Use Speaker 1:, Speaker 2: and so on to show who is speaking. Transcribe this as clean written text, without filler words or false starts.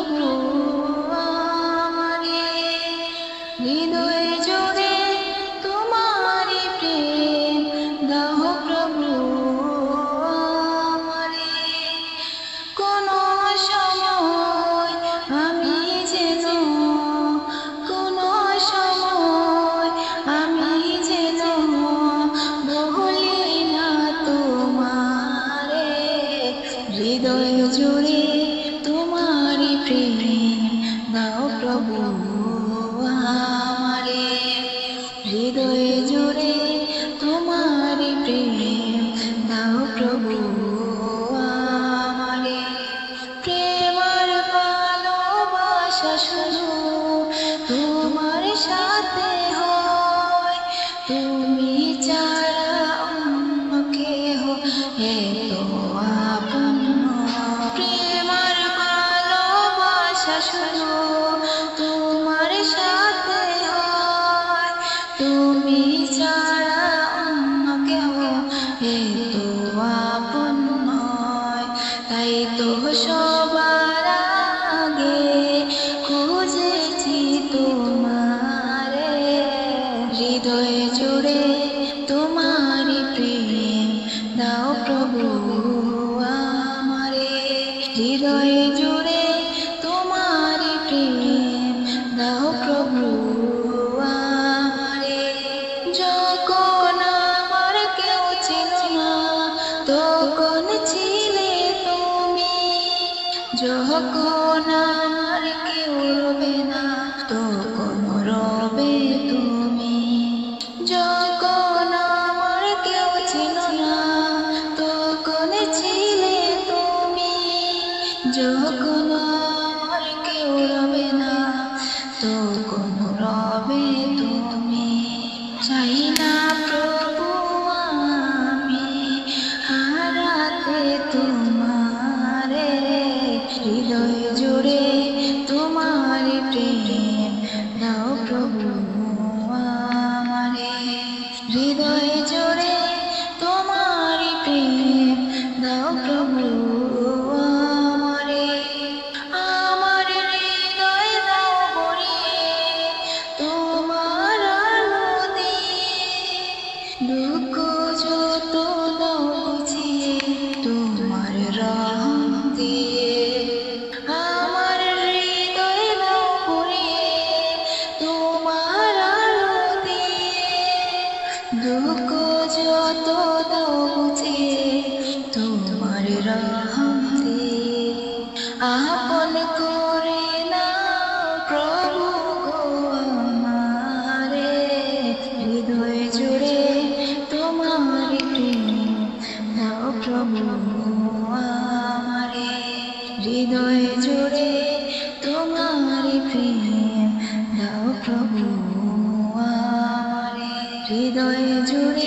Speaker 1: প্রভু আমারে হৃদয় জুড়ে তোমারি প্রেম দাও প্রভু আমারে কোন সময় আমি যেন কোন সময় আমি যেন ভুলি না তোমারে হৃদয় জুড়ে তোমারি প্রেম দাও প্রভু আমারে হৃদয় জুড়ে তোমারি প্রেম দাও প্রভু আমারে প্রেমার ভালোবাসা শুধু তোমার সাথে হয় তুমি ছাড়া অন্য কেহ এত আপন নয়। প্রেমার ভালোবাসা শুধু তোমার সাথে হয় তুমি ছাড়া অন্য কেহ এত আপন নয়। তাই তো সবার আগে খুঁজেছি তোমারে হৃদয় জুড়ে তোমারি প্রেম দাও প্রভু আমারে হৃদয় জুড়ে তোমারি প্রেম দাও প্রভু আমারে যখন আমার কেউ ছিল না তখন ছিলে তুমি যখন আমার কেউ রবে না তখন রবে তুমি যখন আমার কেউ ছিল না তখন ছিলে তুমি যখন আমার কেউ রবে না তখন রবে তুমি চাই না প্রভু আমি হারাতে তোমারে হৃদয় জুড়ে তোমারি প্রেম দাও প্রভু আমারে হৃদয় জুড়ে তোমারি প্রেম দাও প্রভু আমারে আমার হৃদয় দাও ভরিয়ে তোমার আলো দিয়ে দুঃখ যত দাও বুঝিয়ে তোমার রহম দিয়ে আমার হৃদয় দাও ভরিয়ে তোমার আলো দিয়ে দুঃখ যত দাও বুঝিয়ে তোমার রহম দিয়ে আপন করে না প্রভু গো আমারে হৃদয় জুড়ে তোমারি প্রেম দাও প্রভু আমারে হৃদয় জুড়ে তোমারি প্রেম দাও প্রভু আমারে হৃদয় জুড়ে